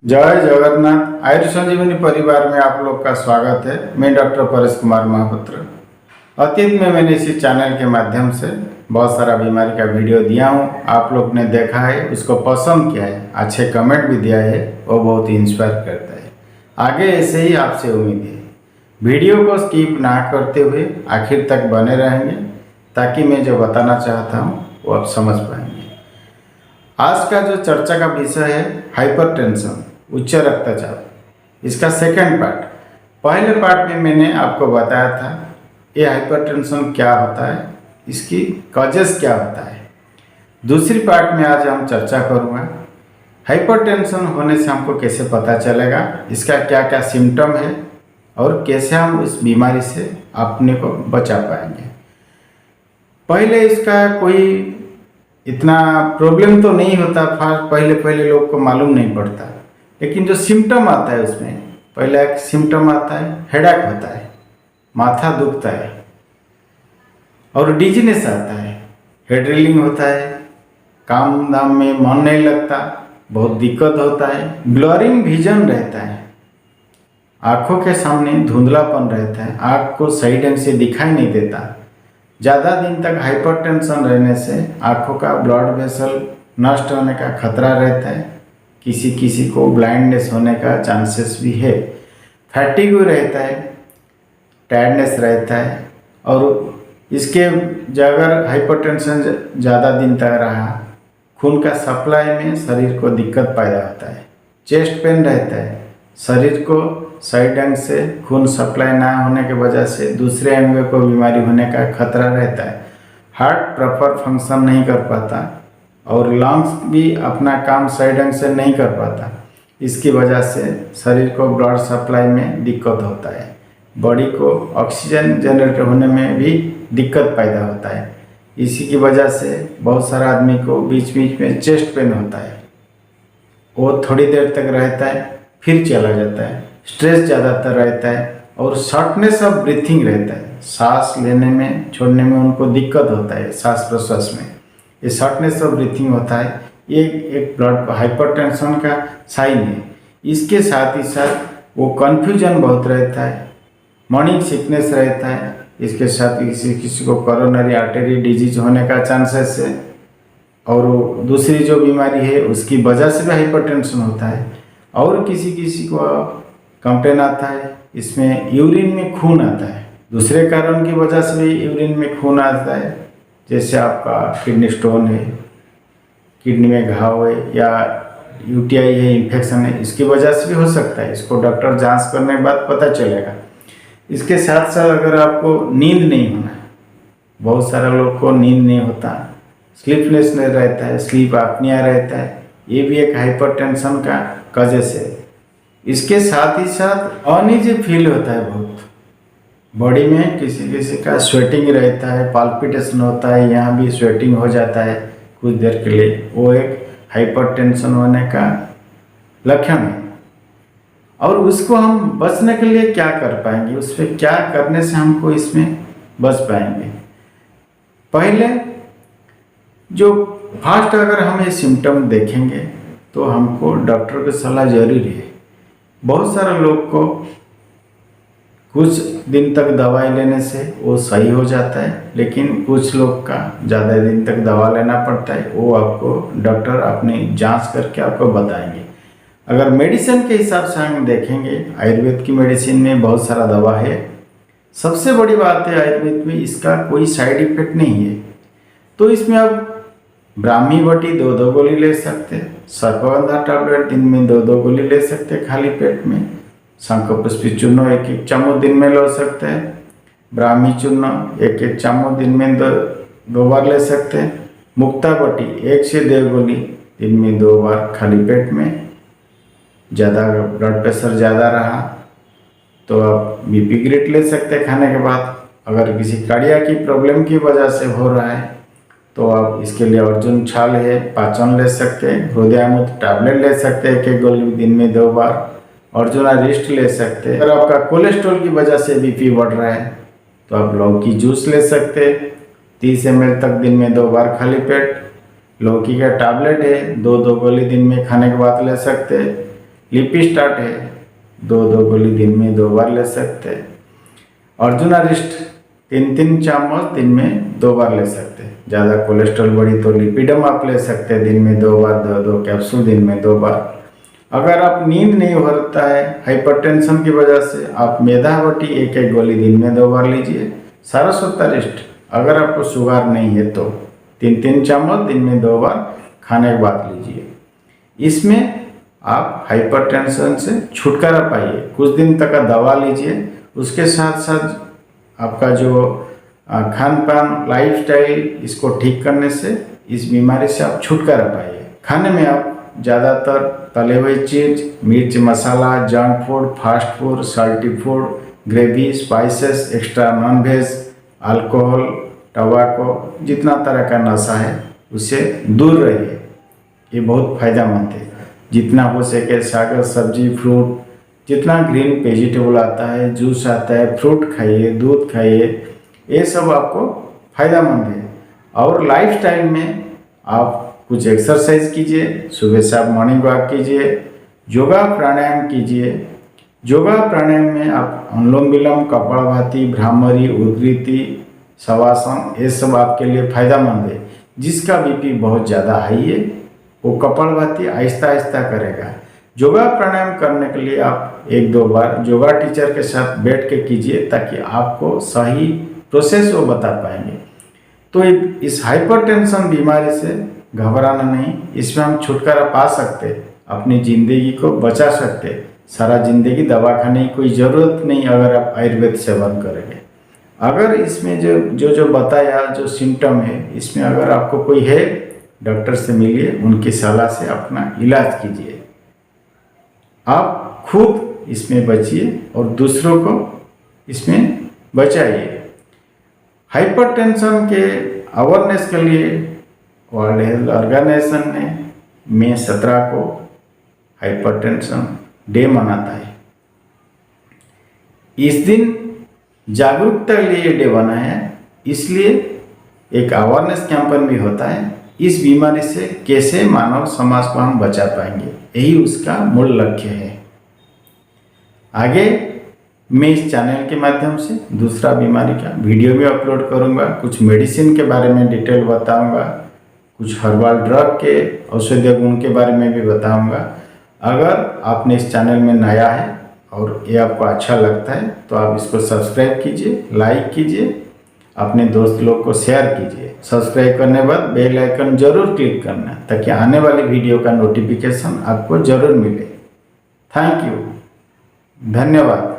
जय जगन्नाथ। आयुर संजीवनी परिवार में आप लोग का स्वागत है। मैं डॉक्टर परेश कुमार महापात्र। अतीत में मैंने इसी चैनल के माध्यम से बहुत सारा बीमारी का वीडियो दिया हूँ। आप लोग ने देखा है, उसको पसंद किया है, अच्छे कमेंट भी दिया है, वो बहुत इंस्पायर करता है। आगे ऐसे ही आपसे उम्मीद है। वीडियो को स्किप ना करते हुए आखिर तक बने रहेंगे ताकि मैं जो बताना चाहता हूँ वो आप समझ पाएंगे। आज का जो चर्चा का विषय है हाइपरटेंशन, उच्च रक्तचाप। इसका सेकंड पार्ट। पहले पार्ट में मैंने आपको बताया था ये हाइपरटेंशन क्या होता है, इसकी कॉजेस क्या होता है। दूसरी पार्ट में आज हम चर्चा करूँगा हाइपरटेंशन होने से हमको कैसे पता चलेगा, इसका क्या क्या सिम्टम है और कैसे हम इस बीमारी से अपने को बचा पाएंगे। पहले इसका कोई इतना प्रॉब्लम तो नहीं होता, पहले लोग को मालूम नहीं पड़ता, लेकिन जो सिम्टम आता है उसमें पहला एक सिम्टम आता है हेडेक होता है, माथा दुखता है और डिजीनेस आता है, हेड रीलिंग होता है, काम दाम में मन नहीं लगता, बहुत दिक्कत होता है, ब्लरिंग विजन रहता है, आँखों के सामने धुंधलापन रहता है, आँख को सही ढंग से दिखाई नहीं देता। ज़्यादा दिन तक हाइपरटेंशन रहने से आँखों का ब्लड वेसल नष्ट होने का खतरा रहता है, किसी किसी को ब्लाइंडनेस होने का चांसेस भी है, फैटिग रहता है, टायर्डनेस रहता है। और इसके अगर हाइपरटेंशन ज़्यादा दिन तक रहा, खून का सप्लाई में शरीर को दिक्कत पैदा होता है, चेस्ट पेन रहता है, शरीर को सही ढंग से खून सप्लाई ना होने की वजह से दूसरे अंगों को बीमारी होने का खतरा रहता है, हार्ट प्रॉपर फंक्शन नहीं कर पाता और लंग्स भी अपना काम सही ढंग से नहीं कर पाता। इसकी वजह से शरीर को ब्लड सप्लाई में दिक्कत होता है, बॉडी को ऑक्सीजन जनरेट होने में भी दिक्कत पैदा होता है। इसी की वजह से बहुत सारा आदमी को बीच बीच में चेस्ट पेन होता है, वो थोड़ी देर तक रहता है फिर चला जाता है, स्ट्रेस ज़्यादातर रहता है और शॉर्टनेस ऑफ ब्रीथिंग रहता है, सांस लेने में छोड़ने में उनको दिक्कत होता है, सांस प्रश्वास में ये शॉर्टनेस ऑफ ब्रीथिंग होता है। ये एक ब्लड हाइपरटेंशन का साइन है। इसके साथ ही साथ वो कन्फ्यूजन बहुत रहता है, मॉर्निंग सिकनेस रहता है, इसके साथ किसी किसी को कोरोनरी आर्टरी डिजीज होने का चांसेस है और दूसरी जो बीमारी है उसकी वजह से भी हाइपरटेंशन होता है। और किसी किसी को कंप्लेन आता है इसमें यूरिन में खून आता है, दूसरे कारण की वजह से भी यूरिन में खून आता है, जैसे आपका किडनी स्टोन है, किडनी में घाव है या यूटीआई है, इन्फेक्शन है, इसकी वजह से भी हो सकता है। इसको डॉक्टर जांच करने के बाद पता चलेगा। इसके साथ साथ अगर आपको नींद नहीं होना, बहुत सारे लोग को नींद नहीं होता, स्लीपलेस नहीं रहता है, स्लीप अपनिया रहता है, ये भी एक हाइपरटेंशन का कॉजेस है। इसके साथ ही साथ अनईजी फील होता है, बहुत बॉडी में किसी किसी का स्वेटिंग रहता है, पाल्पिटेशन होता है, यहाँ भी स्वेटिंग हो जाता है कुछ देर के लिए, वो एक हाइपरटेंशन होने का लक्षण है। और उसको हम बचने के लिए क्या कर पाएंगे, उस पर क्या करने से हमको इसमें बच पाएंगे। पहले जो फास्ट अगर हम ये सिम्टम देखेंगे तो हमको डॉक्टर की सलाह जरूरी है। बहुत सारे लोग को कुछ दिन तक दवाई लेने से वो सही हो जाता है, लेकिन कुछ लोग का ज़्यादा दिन तक दवा लेना पड़ता है, वो आपको डॉक्टर अपनी जांच करके आपको बताएंगे। अगर मेडिसिन के हिसाब से हम देखेंगे, आयुर्वेद की मेडिसिन में बहुत सारा दवा है। सबसे बड़ी बात है आयुर्वेद में इसका कोई साइड इफेक्ट नहीं है। तो इसमें आप ब्राह्मी बटी 2-2 गोली ले सकते हैं, सर्पगंधा टैबलेट दिन में 2-2 गोली ले सकते हैं खाली पेट में, शंखपुष्पी चूर्ण 1-1 चम्मच दिन में ले सकते हैं, ब्राह्मी चूर्ण 1-1 चम्मच दिन में 2 बार ले सकते हैं, मुक्ता बटी 1 से 1.5 गोली दिन में 2 बार खाली पेट में। ज़्यादा ब्लड प्रेशर ज़्यादा रहा तो आप बीपी ग्रेट ले सकते हैं खाने के बाद। अगर किसी कार्डियक की प्रॉब्लम की वजह से हो रहा है तो आप इसके लिए अर्जुन छाल है, पाचन ले सकते हैं, हृदयामुक्त टैबलेट ले सकते हैं 1-1 गोली दिन में 2 बार, अर्जुना रिस्ट ले सकते हैं। अगर आपका कोलेस्ट्रॉल की वजह से बीपी बढ़ रहा है तो आप लौकी जूस ले सकते हैं 30 ml तक दिन में 2 बार खाली पेट। लौकी का टैबलेट है 2-2 गोली दिन में खाने के बाद ले सकते हैं। लिपिस्टार्ट है, 2 गोली दिन में 2 बार ले सकते हैं। अर्जुनारिस्ट 3 चम्मच दिन में 2 बार ले सकते हैं। ज़्यादा कोलेस्ट्रॉल बढ़ी तो लिपिडम आप ले सकते हैं दिन में 2 बार, 2 कैप्सूल दिन में 2 बार। अगर आप नींद नहीं होता है हाइपरटेंशन की वजह से, आप मेधावटी 1 गोली दिन में 2 बार लीजिए। सारस्वतारिस्ट अगर आपको शुगर नहीं है तो 3 चम्मच दिन में 2 बार खाने के बाद लीजिए। इसमें आप हाइपरटेंशन से छुटकारा पाइए। कुछ दिन तक का दवा लीजिए, उसके साथ साथ आपका जो खान पान लाइफस्टाइल इसको ठीक करने से इस बीमारी से आप छुटकारा पाइए। खाने में आप ज़्यादातर तले हुए चीज़, मिर्च मसाला, junk food, fast food, salty food, gravy, spices, extra non veg, alcohol, tobacco, जितना तरह का नशा है उससे दूर रहिए। ये बहुत फायदेमंद है। जितना हो सके साग सब्जी, फ्रूट, जितना ग्रीन वेजिटेबल आता है, जूस आता है, फ्रूट खाइए, दूध खाइए, ये सब आपको फायदेमंद है। और लाइफस्टाइल में आप कुछ एक्सरसाइज कीजिए, सुबह से आप मॉर्निंग वॉक कीजिए, योगा प्राणायाम कीजिए। योगा प्राणायाम में आप अनुलोम विलोम, कपालभाति, भ्रामरी, उद्गीति, शवासन, ये सब आपके लिए फायदेमंद है। जिसका बीपी बहुत ज़्यादा हाई है वो कपालभाति आहिस्ता आहिस्ता करेगा। योगा प्राणायाम करने के लिए आप 1-2 बार योगा टीचर के साथ बैठ के कीजिए ताकि आपको सही प्रोसेस वो बता पाएंगे। तो इस हाइपरटेंशन बीमारी से घबराना नहीं, इसमें हम छुटकारा पा सकते, अपनी ज़िंदगी को बचा सकते। सारा ज़िंदगी दवा खाने की कोई ज़रूरत नहीं अगर आप आयुर्वेद सेवन करेंगे। अगर इसमें जो बताया जो सिम्टम है, इसमें अगर आपको कोई है, डॉक्टर से मिलिए, उनकी सलाह से अपना इलाज कीजिए। आप खुद इसमें बचिए और दूसरों को इसमें बचाइए। हाइपरटेंशन के अवेयरनेस के लिए वर्ल्ड हेल्थ ऑर्गेनाइजेशन ने मई 17 को हाइपरटेंशन डे मनाता है। इस दिन जागरूकता के लिए डे बना है, इसलिए एक अवेयरनेस कैंपेन भी होता है। इस बीमारी से कैसे मानव समाज को हम बचा पाएंगे, यही उसका मूल लक्ष्य है। आगे मैं इस चैनल के माध्यम से दूसरा बीमारी का वीडियो भी अपलोड करूंगा। कुछ मेडिसिन के बारे में डिटेल बताऊंगा, कुछ हर्बल ड्रग के औषधीय गुण के बारे में भी बताऊंगा। अगर आपने इस चैनल में नया है और ये आपको अच्छा लगता है तो आप इसको सब्सक्राइब कीजिए, लाइक कीजिए, अपने दोस्त लोग को शेयर कीजिए। सब्सक्राइब करने के बाद बेल आइकन जरूर क्लिक करना ताकि आने वाली वीडियो का नोटिफिकेशन आपको जरूर मिले। थैंक यू, धन्यवाद।